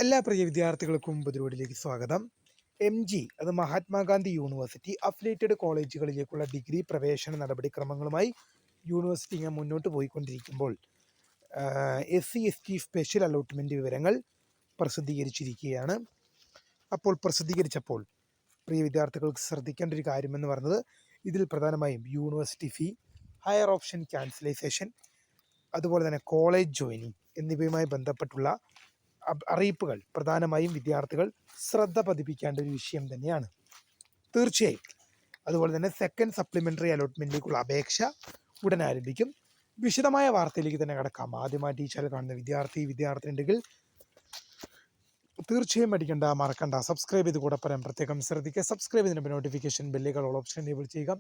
എല്ലാ പ്രിയ വിദ്യാർത്ഥികൾക്കും പുതിയതിലേക്ക് സ്വാഗതം. അത് മഹാത്മാഗാന്ധി യൂണിവേഴ്സിറ്റി അഫിലിയേറ്റഡ് കോളേജുകളിലേക്കുള്ള ഡിഗ്രി പ്രവേശന നടപടിക്രമങ്ങളുമായി യൂണിവേഴ്സിറ്റി ഇങ്ങനെ മുന്നോട്ട് പോയിക്കൊണ്ടിരിക്കുമ്പോൾ SC/ST സ്പെഷ്യൽ അലോട്ട്മെൻറ്റ് വിവരങ്ങൾ പ്രസിദ്ധീകരിച്ചിരിക്കുകയാണ്. അപ്പോൾ പ്രസിദ്ധീകരിച്ചപ്പോൾ പ്രിയ വിദ്യാർത്ഥികൾക്ക് ശ്രദ്ധിക്കേണ്ട ഒരു കാര്യമെന്ന് പറയുന്നത്, ഇതിൽ പ്രധാനമായും യൂണിവേഴ്സിറ്റി ഫീ, ഹയർ ഓപ്ഷൻ ക്യാൻസലൈസേഷൻ, അതുപോലെ തന്നെ കോളേജ് ജോയിനിങ് എന്നിവയുമായി ബന്ധപ്പെട്ടുള്ള അറിയിപ്പുകൾ പ്രധാനമായും വിദ്യാർത്ഥികൾ ശ്രദ്ധ പതിപ്പിക്കേണ്ട ഒരു വിഷയം തന്നെയാണ്. തീർച്ചയായും അതുപോലെ തന്നെ സെക്കൻഡ് സപ്ലിമെൻ്ററി അലോട്ട്മെൻറ്റിലേക്കുള്ള അപേക്ഷ ഉടൻ ആരംഭിക്കും. വിശദമായ വാർത്തയിലേക്ക് തന്നെ കിടക്കാം. ആദ്യമായിട്ട് ഈ ചാനൽ കാണുന്ന വിദ്യാർത്ഥി ഉണ്ടെങ്കിൽ തീർച്ചയായും മറക്കണ്ട സബ്സ്ക്രൈബ് ചെയ്ത് കൂടെ പറയാൻ പ്രത്യേകം ശ്രദ്ധിക്കുക. സബ്സ്ക്രൈബ് ചെയ്തതിന് നോട്ടിഫിക്കേഷൻ ബെല്ലുകൾ ഓൾ ഓപ്ഷൻ എനേബിൾ ചെയ്യുക.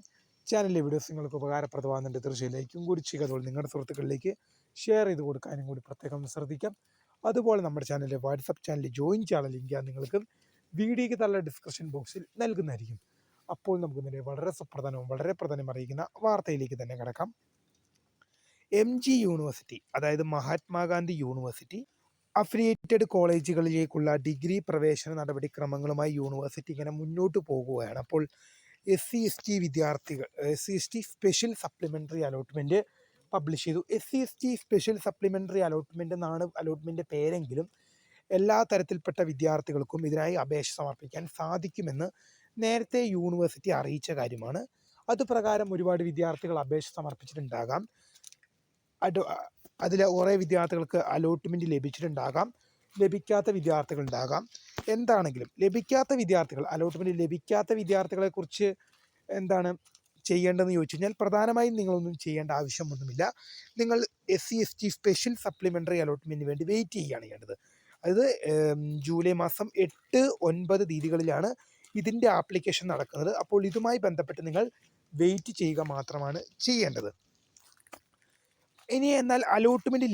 ചാനലിലെ വീഡിയോസ് നിങ്ങൾക്ക് ഉപകാരപ്രദമാകുന്നുണ്ട് തീർച്ചയായും ലൈക്കും കൂടി ചെയ്യുക. അതുപോലെ നിങ്ങളുടെ സുഹൃത്തുക്കളിലേക്ക് ഷെയർ ചെയ്ത് കൊടുക്കാനും കൂടി പ്രത്യേകം ശ്രദ്ധിക്കാം. അതുപോലെ നമ്മുടെ ചാനലിലെ വാട്സപ്പ് ചാനലിൽ ജോയിൻ ചെയ്യാനുള്ള ലിങ്ക് നിങ്ങൾക്ക് വീഡിയോയ്ക്ക് തള്ള ഡിസ്ക്രിപ്ഷൻ ബോക്സിൽ നൽകുന്നതായിരിക്കും. അപ്പോൾ നമുക്ക് ഇതിൻ്റെ വളരെ പ്രധാനം അറിയിക്കുന്ന വാർത്തയിലേക്ക് തന്നെ കിടക്കാം. യൂണിവേഴ്സിറ്റി, അതായത് മഹാത്മാഗാന്ധി യൂണിവേഴ്സിറ്റി അഫിലിയേറ്റഡ് കോളേജുകളിലേക്കുള്ള ഡിഗ്രി പ്രവേശന നടപടിക്രമങ്ങളുമായി യൂണിവേഴ്സിറ്റി ഇങ്ങനെ മുന്നോട്ട് പോകുകയാണ്. അപ്പോൾ SC/ST വിദ്യാർത്ഥികൾ SC/ST special supplementary allotment publish ചെയ്തു. SC/ST സ്പെഷ്യൽ സപ്ലിമെൻ്ററി അലോട്ട്മെൻ്റ് എന്നാണ് അലോട്ട്മെൻറ്റ് പേരെങ്കിലും എല്ലാ തരത്തിൽപ്പെട്ട വിദ്യാർത്ഥികൾക്കും ഇതിനായി അപേക്ഷ സമർപ്പിക്കാൻ സാധിക്കുമെന്ന് നേരത്തെ യൂണിവേഴ്സിറ്റി അറിയിച്ച കാര്യമാണ്. അതുപ്രകാരം ഒരുപാട് വിദ്യാർത്ഥികൾ അപേക്ഷ സമർപ്പിച്ചിട്ടുണ്ടാകാം. അതിൽ കുറേ വിദ്യാർത്ഥികൾക്ക് അലോട്ട്മെൻറ്റ് ലഭിച്ചിട്ടുണ്ടാകാം, ലഭിക്കാത്ത വിദ്യാർത്ഥികളുണ്ടാകാം. എന്താണെങ്കിലും അലോട്ട്മെൻറ്റ് ലഭിക്കാത്ത വിദ്യാർത്ഥികളെക്കുറിച്ച് എന്താണ് ചെയ്യേണ്ടതെന്ന് ചോദിച്ചു കഴിഞ്ഞാൽ, പ്രധാനമായും നിങ്ങളൊന്നും ചെയ്യേണ്ട ആവശ്യമൊന്നുമില്ല. നിങ്ങൾ SC/ST സ്പെഷ്യൽ സപ്ലിമെൻ്ററി അലോട്ട്മെൻറ്റിന് വേണ്ടി വെയിറ്റ് ചെയ്യുകയാണ് ചെയ്യേണ്ടത്. അത് ജൂലൈ മാസം 8-9 തീയതികളിലാണ് ഇതിൻ്റെ ആപ്ലിക്കേഷൻ നടക്കുന്നത്. അപ്പോൾ ഇതുമായി ബന്ധപ്പെട്ട് നിങ്ങൾ വെയിറ്റ് ചെയ്യുക മാത്രമാണ് ചെയ്യേണ്ടത്. ഇനി എന്നാൽ അലോട്ട്മെൻറ്റ്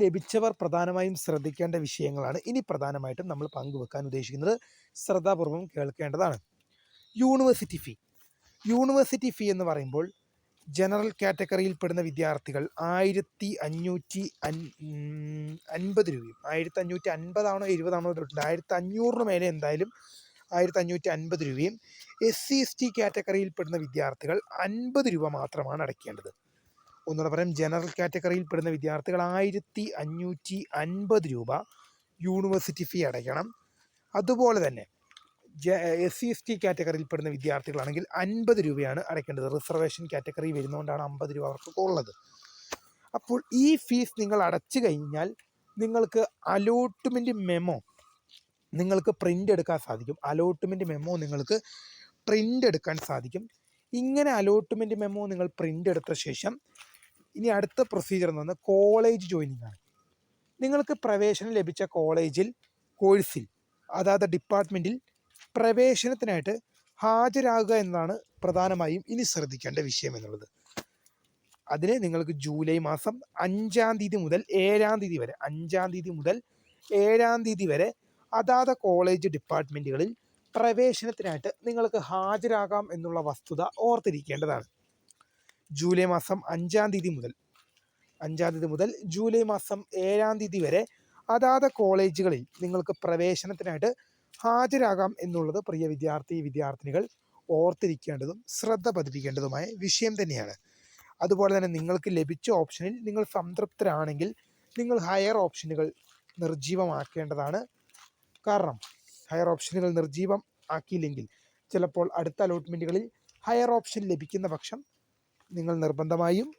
ലഭിച്ചവർ പ്രധാനമായും ശ്രദ്ധിക്കേണ്ട വിഷയങ്ങളാണ് ഇനി പ്രധാനമായിട്ടും നമ്മൾ പങ്കുവെക്കാൻ ഉദ്ദേശിക്കുന്നത്. ശ്രദ്ധാപൂർവം കേൾക്കേണ്ടതാണ്. യൂണിവേഴ്സിറ്റി ഫീ എന്ന് പറയുമ്പോൾ ജനറൽ കാറ്റഗറിയിൽപ്പെടുന്ന വിദ്യാർത്ഥികൾ 1550 രൂപയും 1550 70 1500 മേലെ എന്തായാലും 1550 രൂപയും. SC/ST കാറ്റഗറിയിൽപ്പെടുന്ന വിദ്യാർത്ഥികൾ 50 രൂപ മാത്രമാണ് അടയ്ക്കേണ്ടത്. ഒന്നുകൂടെ പറയാം, ജനറൽ കാറ്റഗറിയിൽപ്പെടുന്ന വിദ്യാർത്ഥികൾ 1550 രൂപ യൂണിവേഴ്സിറ്റി ഫീ അടയ്ക്കണം. അതുപോലെ തന്നെ SC/ST കാറ്റഗറിയിൽപ്പെടുന്ന വിദ്യാർത്ഥികളാണെങ്കിൽ 50 രൂപയാണ് അടയ്ക്കേണ്ടത്. റിസർവേഷൻ കാറ്റഗറി വരുന്നതുകൊണ്ടാണ് 50 രൂപ അവർക്ക് ഉള്ളത്. അപ്പോൾ ഈ ഫീസ് നിങ്ങൾ അടച്ചു കഴിഞ്ഞാൽ നിങ്ങൾക്ക് അലോട്ട്മെൻറ്റ് മെമ്മോ നിങ്ങൾക്ക് പ്രിൻ്റ് എടുക്കാൻ സാധിക്കും. ഇങ്ങനെ അലോട്ട്മെൻറ്റ് മെമ്മോ നിങ്ങൾ പ്രിൻ്റ് എടുത്ത ശേഷം ഇനി അടുത്ത പ്രൊസീജിയർ എന്ന് പറഞ്ഞാൽ കോളേജ് ജോയിനിങ് ആണ്. നിങ്ങൾക്ക് പ്രവേശനം ലഭിച്ച കോഴ്സിൽ അതായത് ഡിപ്പാർട്ട്മെൻറ്റിൽ പ്രവേശനത്തിനായിട്ട് ഹാജരാകുക എന്നതാണ് പ്രധാനമായും ഇനി ശ്രദ്ധിക്കേണ്ട വിഷയം എന്നുള്ളത്. അതിന് നിങ്ങൾക്ക് ജൂലൈ മാസം 5-ാം തീയതി മുതൽ 7-ാം തീയതി വരെ അതാത് കോളേജ് ഡിപ്പാർട്ട്മെൻറ്റുകളിൽ പ്രവേശനത്തിനായിട്ട് നിങ്ങൾക്ക് ഹാജരാകാം എന്നുള്ള വസ്തുത ഓർത്തിരിക്കേണ്ടതാണ്. ജൂലൈ മാസം 5-ാം തീയതി മുതൽ ജൂലൈ മാസം 7-ാം തീയതി വരെ അതാത് കോളേജുകളിൽ നിങ്ങൾക്ക് പ്രവേശനത്തിനായിട്ട് ഹാജരാകാം എന്നുള്ളത് പ്രിയ വിദ്യാർത്ഥിനികൾ ഓർത്തിരിക്കേണ്ടതും ശ്രദ്ധ പതിപ്പിക്കേണ്ടതുമായ വിഷയം തന്നെയാണ്. അതുപോലെ തന്നെ നിങ്ങൾക്ക് ലഭിച്ച ഓപ്ഷനിൽ നിങ്ങൾ സംതൃപ്തരാണെങ്കിൽ നിങ്ങൾ ഹയർ ഓപ്ഷനുകൾ നിർജ്ജീവമാക്കേണ്ടതാണ്. കാരണം ഹയർ ഓപ്ഷനുകൾ നിർജ്ജീവം ആക്കിയില്ലെങ്കിൽ ചിലപ്പോൾ അടുത്ത അലോട്ട്മെൻറ്റുകളിൽ ഹയർ ഓപ്ഷൻ ലഭിക്കുന്ന പക്ഷം നിങ്ങൾ നിർബന്ധമായും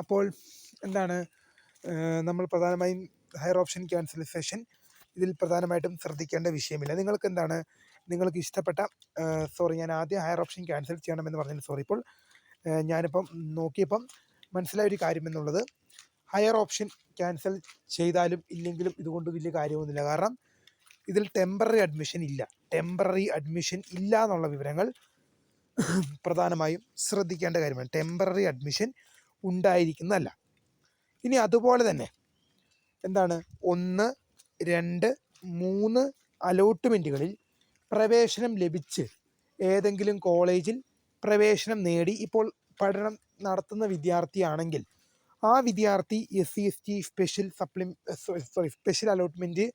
അപ്പോൾ എന്താണ് നമ്മൾ പ്രധാനമായും ഹയർ ഓപ്ഷൻ ക്യാൻസലൈസേഷൻ ഇതിൽ പ്രധാനമായിട്ടും ശ്രദ്ധിക്കേണ്ട വിഷയമില്ല. നിങ്ങൾക്ക് ഇഷ്ടപ്പെട്ട ഞാൻ ആദ്യം ഹയർ ഓപ്ഷൻ ക്യാൻസൽ ചെയ്യണമെന്ന് പറഞ്ഞാൽ ഇപ്പോൾ ഞാനിപ്പം നോക്കിയപ്പം മനസ്സിലായൊരു കാര്യം എന്നുള്ളത്, ഹയർ ഓപ്ഷൻ ക്യാൻസൽ ചെയ്താലും ഇല്ലെങ്കിലും ഇതുകൊണ്ട് വലിയ കാര്യമൊന്നുമില്ല. കാരണം ഇതിൽ ടെമ്പററി അഡ്മിഷൻ ഇല്ല എന്നുള്ള വിവരങ്ങൾ പ്രധാനമായും ശ്രദ്ധിക്കേണ്ട കാര്യമാണ്. ടെമ്പററി അഡ്മിഷൻ ഉണ്ടായിരിക്കുന്നതല്ല. ഇനി അതുപോലെ തന്നെ 1, 2, 3 അലോട്ട്മെൻറ്റുകളിൽ പ്രവേശനം ലഭിച്ച് ഏതെങ്കിലും കോളേജിൽ പ്രവേശനം നേടി ഇപ്പോൾ പഠനം നടത്തുന്ന വിദ്യാർത്ഥിയാണെങ്കിൽ ആ വിദ്യാർത്ഥി SC ST സ്പെഷ്യൽ അലോട്ട്മെൻറ്റ്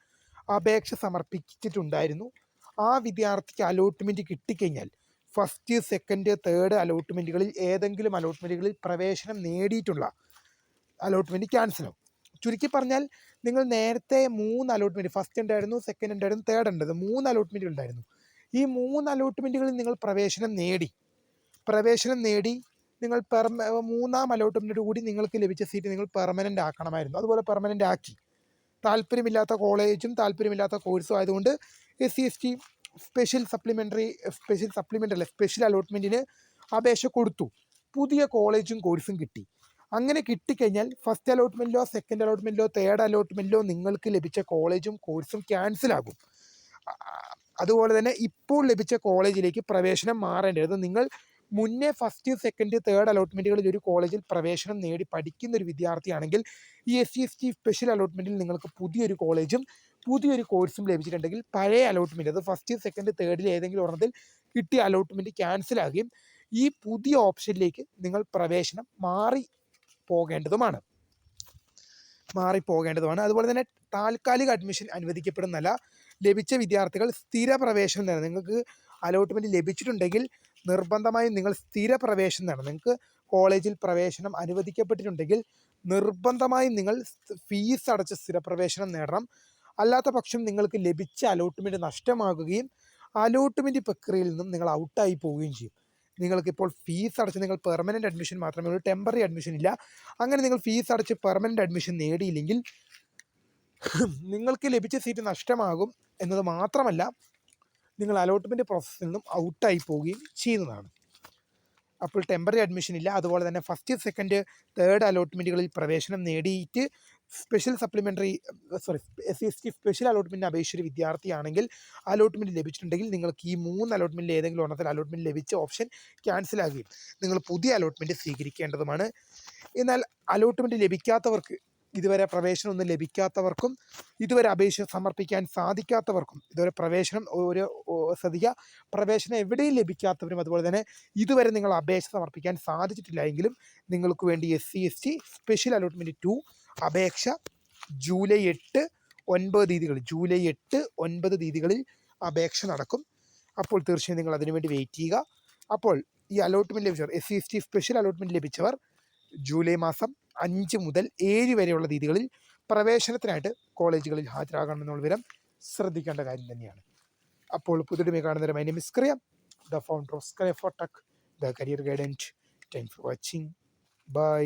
അപേക്ഷ സമർപ്പിച്ചിട്ടുണ്ടായിരുന്നു. ആ വിദ്യാർത്ഥിക്ക് അലോട്ട്മെൻറ്റ് കിട്ടിക്കഴിഞ്ഞാൽ ഫസ്റ്റ്, സെക്കൻഡ്, തേർഡ് അലോട്ട്മെൻറ്റുകളിൽ ഏതെങ്കിലും അലോട്ട്മെൻറ്റുകളിൽ പ്രവേശനം നേടിയിട്ടുള്ള അലോട്ട്മെൻറ്റ് ക്യാൻസലാവും. ചുരുക്കി പറഞ്ഞാൽ നിങ്ങൾ നേരത്തെ 3 അലോട്ട്മെൻറ്റ്, ഫസ്റ്റ് ഉണ്ടായിരുന്നു, സെക്കൻഡ് ഉണ്ടായിരുന്നു, തേർഡ് ഉണ്ടായിരുന്നു, 3 അലോട്ട്മെൻറ്റുകൾ ഉണ്ടായിരുന്നു. ഈ 3 അലോട്ട്മെൻറ്റുകളിൽ നിങ്ങൾ പ്രവേശനം നേടി നിങ്ങൾ മൂന്നാം അലോട്ട്മെൻറ്റോട് കൂടി നിങ്ങൾക്ക് ലഭിച്ച സീറ്റ് നിങ്ങൾ പെർമനൻ്റ് ആക്കണമായിരുന്നു. അതുപോലെ പെർമനൻ്റ് ആക്കി. താല്പര്യമില്ലാത്ത കോളേജും താല്പര്യമില്ലാത്ത കോഴ്സും ആയതുകൊണ്ട് SC ST സ്പെഷ്യൽ അലോട്ട്മെൻറ്റിന് അപേക്ഷ കൊടുത്തു. പുതിയ കോളേജും കോഴ്സും കിട്ടി. അങ്ങനെ കിട്ടിക്കഴിഞ്ഞാൽ ഫസ്റ്റ് അലോട്ട്മെൻറ്റിലോ സെക്കൻഡ് അലോട്ട്മെൻറ്റിലോ തേർഡ് അലോട്ട്മെൻറ്റിലോ നിങ്ങൾക്ക് ലഭിച്ച കോളേജും കോഴ്സും ക്യാൻസലാകും. അതുപോലെ തന്നെ ഇപ്പോൾ ലഭിച്ച കോളേജിലേക്ക് പ്രവേശനം മാറേണ്ടത് നിങ്ങൾ മുന്നേ ഫസ്റ്റ്, സെക്കൻഡ്, തേർഡ് അലോട്ട്മെൻറ്റുകളിൽ ഒരു കോളേജിൽ പ്രവേശനം നേടി പഠിക്കുന്ന ഒരു വിദ്യാർത്ഥിയാണെങ്കിൽ ഈ SC ST സ്പെഷ്യൽ അലോട്ട്മെൻറ്റിൽ നിങ്ങൾക്ക് പുതിയൊരു കോളേജും പുതിയൊരു കോഴ്സും ലഭിച്ചിട്ടുണ്ടെങ്കിൽ പഴയ അലോട്ട്മെൻറ്റ്, അത് ഫസ്റ്റ്, സെക്കൻഡ്, തേർഡിൽ ഏതെങ്കിലും ഒരെണ്ണത്തിൽ കിട്ടിയ അലോട്ട്മെൻറ്റ് ക്യാൻസലാകുകയും ഈ പുതിയ ഓപ്ഷനിലേക്ക് നിങ്ങൾ പ്രവേശനം മാറിപ്പോകേണ്ടതുമാണ്. അതുപോലെ തന്നെ താൽക്കാലിക അഡ്മിഷൻ അനുവദിക്കപ്പെടുന്നതല്ല. ലഭിച്ച വിദ്യാർത്ഥികൾ സ്ഥിര പ്രവേശനം നേടണം. നിങ്ങൾക്ക് അലോട്ട്മെൻറ്റ് ലഭിച്ചിട്ടുണ്ടെങ്കിൽ നിർബന്ധമായും നിങ്ങൾ സ്ഥിര പ്രവേശനം നേടണം. നിങ്ങൾക്ക് കോളേജിൽ പ്രവേശനം അനുവദിക്കപ്പെട്ടിട്ടുണ്ടെങ്കിൽ നിർബന്ധമായും നിങ്ങൾ ഫീസ് അടച്ച് സ്ഥിരപ്രവേശനം നേടണം. അല്ലാത്ത പക്ഷം നിങ്ങൾക്ക് ലഭിച്ച അലോട്ട്മെൻറ്റ് നഷ്ടമാകുകയും അലോട്ട്മെൻറ്റ് പ്രക്രിയയിൽ നിന്നും നിങ്ങൾ ഔട്ടായി പോവുകയും ചെയ്യും. നിങ്ങൾക്കിപ്പോൾ ഫീസ് അടച്ച് നിങ്ങൾ പെർമനൻ്റ് അഡ്മിഷൻ മാത്രമേ ഉള്ളൂ, ടെമ്പററി അഡ്മിഷൻ ഇല്ല. അങ്ങനെ നിങ്ങൾ ഫീസ് അടച്ച് പെർമനൻ്റ് അഡ്മിഷൻ നേടിയില്ലെങ്കിൽ നിങ്ങൾക്ക് ലഭിച്ച സീറ്റ് നഷ്ടമാകും എന്നത് മാത്രമല്ല, നിങ്ങൾ അലോട്ട്മെൻറ്റ് പ്രോസസ്സിൽ നിന്നും ഔട്ടായി പോവുകയും ചെയ്യുന്നതാണ്. അപ്പോൾ ടെമ്പററി അഡ്മിഷൻ ഇല്ല. അതുപോലെ തന്നെ ഫസ്റ്റ്, സെക്കൻഡ്, തേർഡ് അലോട്ട്മെൻറ്റുകളിൽ പ്രവേശനം നേടിയിട്ട് SC ST സ്പെഷ്യൽ അലോട്ട്മെൻറ്റിന് അപേക്ഷിച്ച ഒരു വിദ്യാർത്ഥിയാണെങ്കിൽ അലോട്ട്മെൻറ്റ് ലഭിച്ചിട്ടുണ്ടെങ്കിൽ നിങ്ങൾക്ക് ഈ 3 അലോട്ട്മെൻറ്റിൽ ഏതെങ്കിലും ഒരെണ്ണത്തിൽ അലോട്ട്മെൻറ്റ് ലഭിച്ച ഓപ്ഷൻ ക്യാൻസലാകുകയും നിങ്ങൾ പുതിയ അലോട്ട്മെൻറ്റ് സ്വീകരിക്കേണ്ടതുമാണ്. എന്നാൽ അലോട്ട്മെൻറ്റ് ലഭിക്കാത്തവർക്ക്, ഇതുവരെ പ്രവേശനമൊന്നും ലഭിക്കാത്തവർക്കും ഇതുവരെ അപേക്ഷ സമർപ്പിക്കാൻ സാധിക്കാത്തവർക്കും, ഇതുവരെ പ്രവേശനം എവിടെയും ലഭിക്കാത്തവരും, അതുപോലെ തന്നെ ഇതുവരെ നിങ്ങൾ അപേക്ഷ സമർപ്പിക്കാൻ സാധിച്ചിട്ടില്ല എങ്കിലും നിങ്ങൾക്ക് വേണ്ടി SC ST സ്പെഷ്യൽ അലോട്ട്മെൻറ്റ് 2 അപേക്ഷ ജൂലൈ 8, 9 തീയതികളിൽ അപേക്ഷ നടക്കും. അപ്പോൾ തീർച്ചയായും നിങ്ങൾ അതിനുവേണ്ടി വെയിറ്റ് ചെയ്യുക. അപ്പോൾ ഈ അലോട്ട്മെൻറ്റ് ലഭിച്ചവർ, SC ST സ്പെഷ്യൽ അലോട്ട്മെൻറ്റ് ലഭിച്ചവർ ജൂലൈ മാസം 5 മുതൽ 7 വരെയുള്ള തീയതികളിൽ പ്രവേശനത്തിനായിട്ട് കോളേജുകളിൽ ഹാജരാകണമെന്നുള്ള വിവരം ശ്രദ്ധിക്കേണ്ട കാര്യം തന്നെയാണ്. അപ്പോൾ പുതിയ കാണുന്നവരെ my name is Kriya, the founder of Sky4Tech, the career guidance. Thanks for watching. By.